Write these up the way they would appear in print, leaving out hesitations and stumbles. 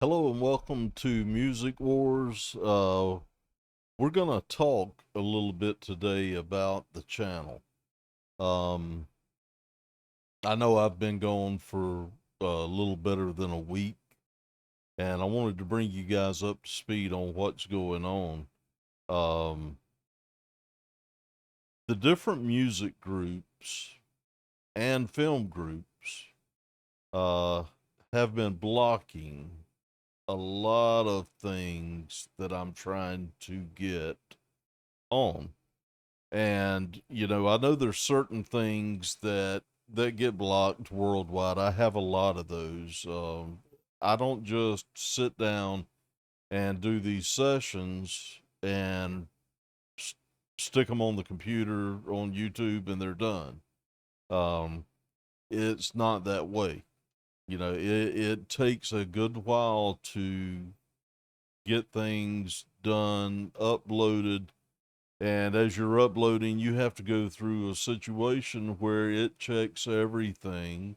Hello and welcome to Music Wars. We're going to talk a little bit today about the channel. Um, I know I've been gone for a little better than a week, and I wanted to bring you guys up to speed on what's going on. Um, the different music groups and film groups uh, have been blocking a lot of things that I'm trying to get on. And I know there's certain things that get blocked worldwide. I have a lot of those. I don't just sit down and do these sessions and s- stick them on the computer on YouTube and they're done. Um, it's not that way. It takes a good while to get things done, uploaded. And as you're uploading, you have to go through a situation where it checks everything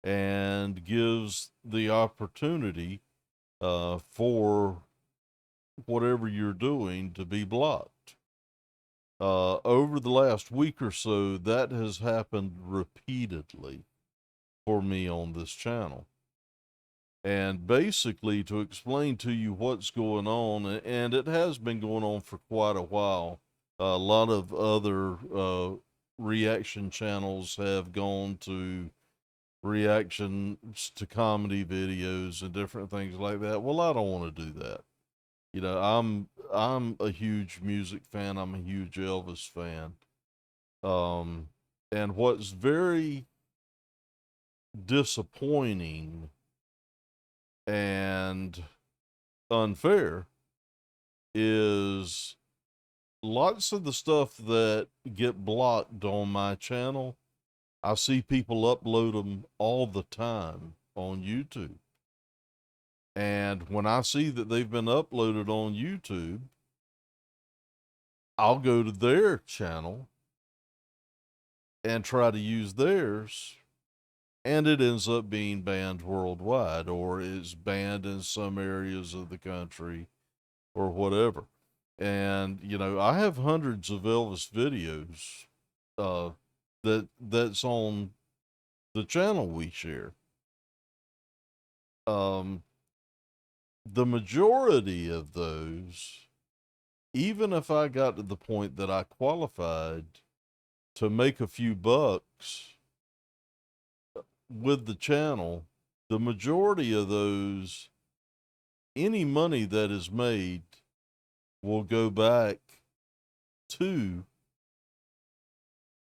and gives the opportunity for whatever you're doing to be blocked. Over the last week or so, that has happened repeatedly for me on this channel. And basically, to explain to you what's going on, and it has been going on for quite a while, a lot of other reaction channels have gone to reactions to comedy videos and different things like that. Well, I don't want to do that. I'm a huge music fan. I'm a huge Elvis fan. Um, and what's very disappointing and unfair is lots of the stuff that get blocked on my channel. I see people upload them all the time on YouTube. And when I see that they've been uploaded on YouTube, I'll go to their channel and try to use theirs. And it ends up being banned worldwide, or is banned in some areas of the country, or whatever. And I have hundreds of Elvis videos uh, that's on the channel we share. Um, the majority of those, even if I got to the point that I qualified to make a few bucks with the channel, the majority of those, any money that is made will go back to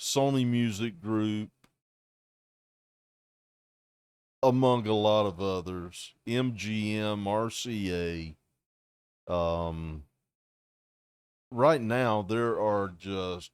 Sony Music Group, among a lot of others, MGM, RCA. Right now, there are just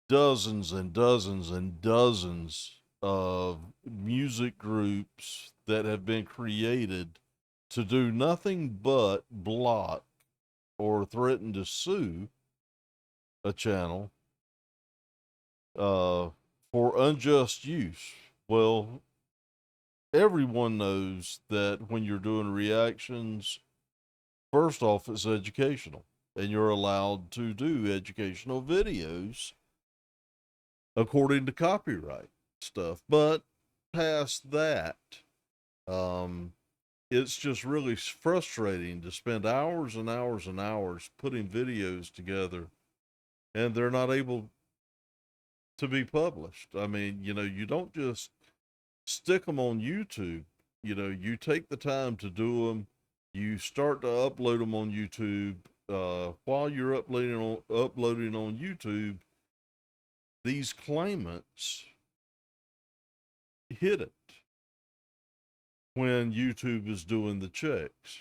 dozens and dozens and dozens of music groups that have been created to do nothing but block or threaten to sue a channel uh, for unjust use. Well, everyone knows that when you're doing reactions, first off, it's educational, and you're allowed to do educational videos according to copyright stuff. But past that, um, it's just really frustrating to spend hours and hours and hours putting videos together and they're not able to be published. I mean, you don't just stick them on YouTube. You take the time to do them. You start to upload them on YouTube. While you're uploading on YouTube, these claimants hit it when YouTube is doing the checks.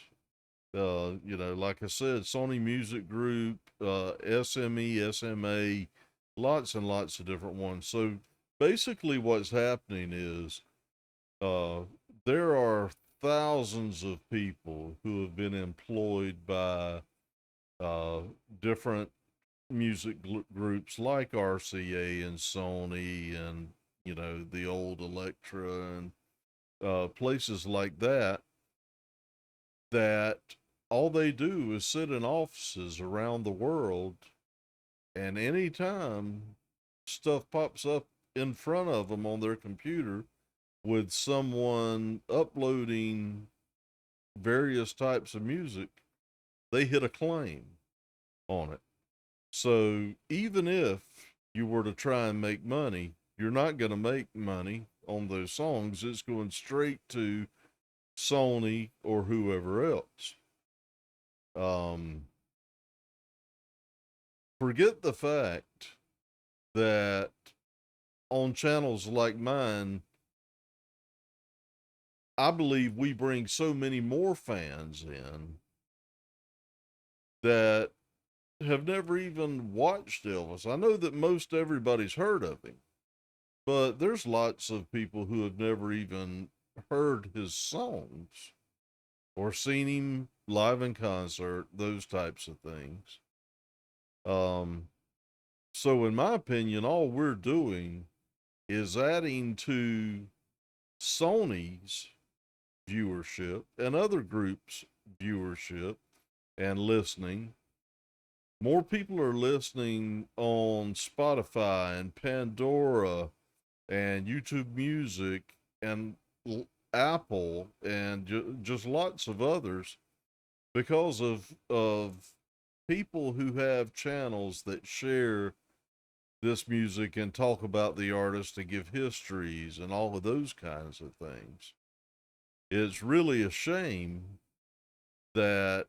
Like I said, Sony Music Group, SME, SMA, lots and lots of different ones. So basically, what's happening is uh, there are thousands of people who have been employed by uh, different groups like RCA and Sony and the old Elektra and places like that that all they do is sit in offices around the world, and anytime stuff pops up in front of them on their computer with someone uploading various types of music, they hit a claim on it. So even if you were to try and make money, you're not going to make money on those songs. It's going straight to Sony or whoever else. Forget the fact that on channels like mine, I believe we bring so many more fans in that have never even watched Elvis. I know that most everybody's heard of him, but there's lots of people who have never even heard his songs or seen him live in concert, those types of things. So in my opinion, all we're doing is adding to Sony's viewership and other groups' viewership and listening. More people are listening on Spotify and Pandora and YouTube Music and Apple and just lots of others because of people who have channels that share this music and talk about the artist and give histories and all of those kinds of things. It's really a shame that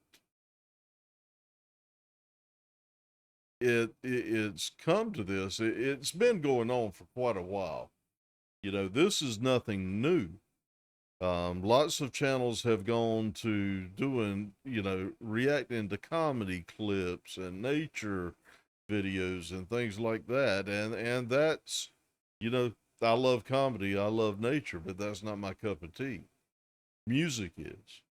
it's come to this. It's been going on for quite a while. You know, this is nothing new. Lots of channels have gone to doing, reacting to comedy clips and nature videos and things like that. And that's, you know, I love comedy, I love nature, but that's not my cup of tea. Music is.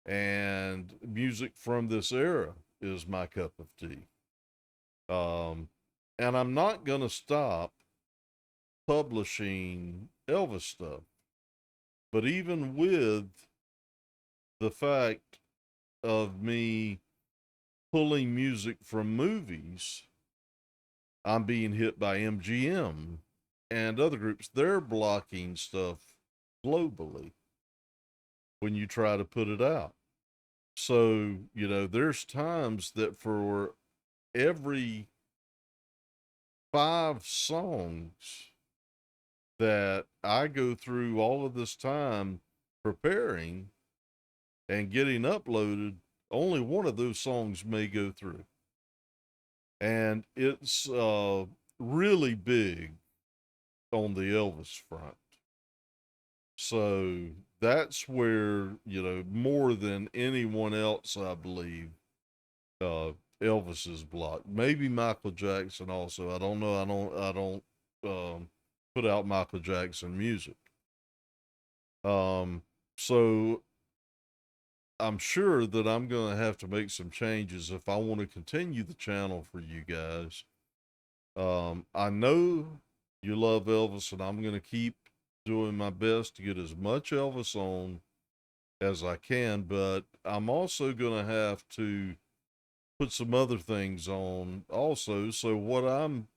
And music from this era is my cup of tea. And I'm not going to stop publishing Elvis stuff. But even with the fact of me pulling music from movies, I'm being hit by MGM and other groups. They're blocking stuff globally when you try to put it out. So, there's times that for every 5 songs that I go through all of this time preparing and getting uploaded, only one of those songs may go through. And it's really big on the Elvis front. So that's where, more than anyone else, I believe, Elvis is blocked. Maybe Michael Jackson also. I don't know. I don't put out Michael Jackson music. So I'm sure that I'm going to have to make some changes if I want to continue the channel for you guys. I know you love Elvis, and I'm going to keep doing my best to get as much Elvis on as I can, but I'm also going to have to put some other things on also. So what I'm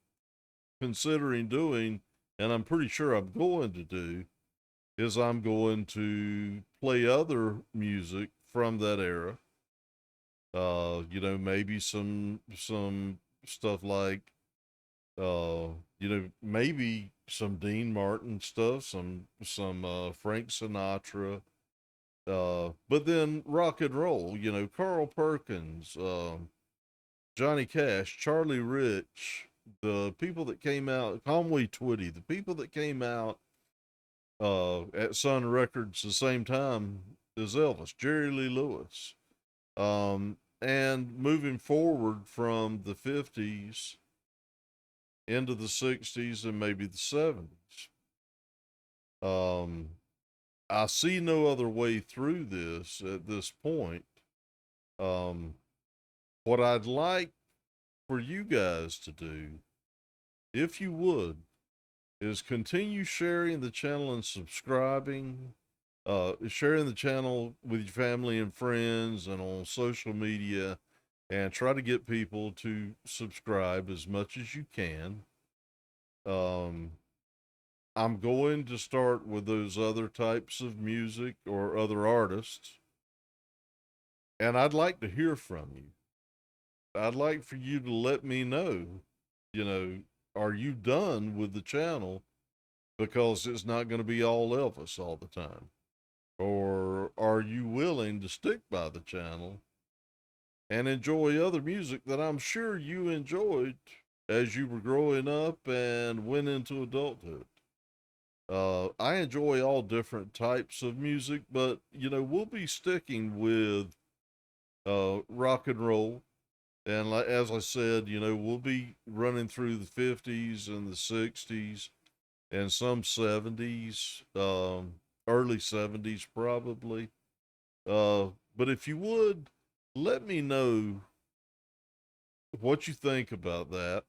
considering doing, and I'm pretty sure I'm going to do, is I'm going to play other music from that era. Maybe some stuff like maybe some Dean Martin stuff, some Frank Sinatra, but then rock and roll, Carl Perkins, Johnny Cash, Charlie Rich, the people that came out, Conway Twitty, the people that came out at Sun Records the same time as Elvis, Jerry Lee Lewis. And moving forward from the 50s into the 60s and maybe the 70s. I see no other way through this at this point. What I'd like for you guys to do, if you would, is continue sharing the channel and subscribing sharing the channel with your family and friends and on social media, and try to get people to subscribe as much as you can. Um, I'm going to start with those other types of music or other artists, and I'd like to hear from you. I'd like for you to let me know, you know, are you done with the channel because it's not going to be all Elvis all the time? Or are you willing to stick by the channel and enjoy other music that I'm sure you enjoyed as you were growing up and went into adulthood? I enjoy all different types of music, but we'll be sticking with rock and roll. And as I said, we'll be running through the 50s and the 60s and some 70s, early 70s probably. But if you would, let me know what you think about that,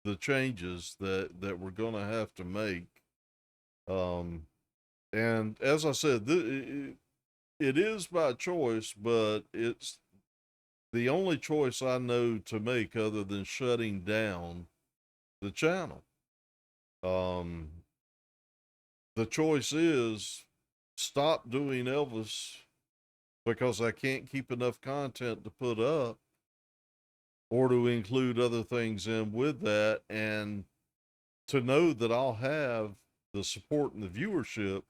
the changes that we're going to have to make. Um, and as I said, it is by choice, but it's the only choice I know to make other than shutting down the channel. Um, the choice is stop doing Elvis because I can't keep enough content to put up, or to include other things in with that, and to know that I'll have the support and the viewership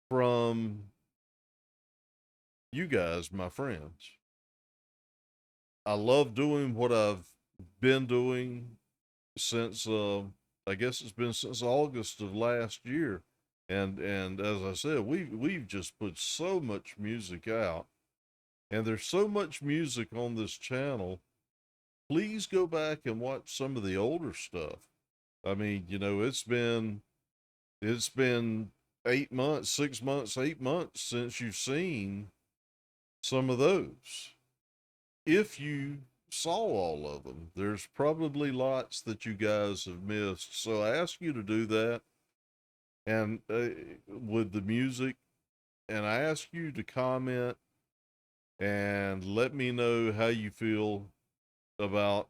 from you guys, my friends. I love doing what I've been doing since I guess it's been since August of last year. And as I said, we've just put so much music out, and there's so much music on this channel. Please go back and watch some of the older stuff. I mean, it's been 8 months, 6 months, 8 months since you've seen some of those. If you saw all of them, there's probably lots that you guys have missed. So I ask you to do that, and with the music, and I ask you to comment and let me know how you feel about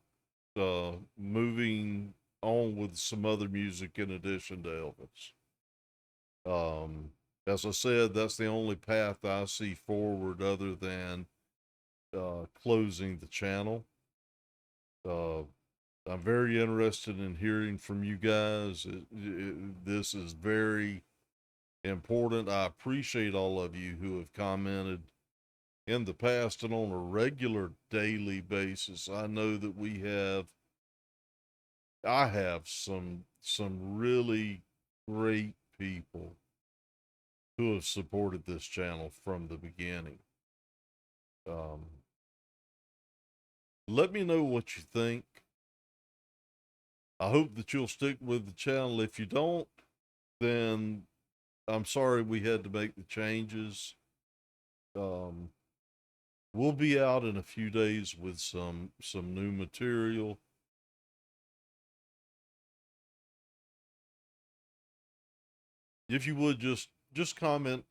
moving on with some other music in addition to Elvis. As I said, that's the only path I see forward other than closing the channel. Uh, I'm very interested in hearing from you guys. This is very important. I appreciate all of you who have commented in the past and on a regular daily basis. I know that I have some really great people who have supported this channel from the beginning. Um, Let me know what you think. I hope that you'll stick with the channel. If you don't, then I'm sorry we had to make the changes. Um, we'll be out in a few days with some new material. If you would just comment,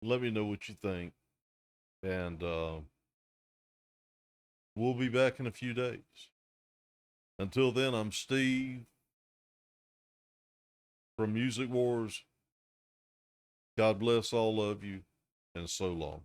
let me know what you think, and we'll be back in a few days. Until then, I'm Steve from Music Wars. God bless all of you, and so long.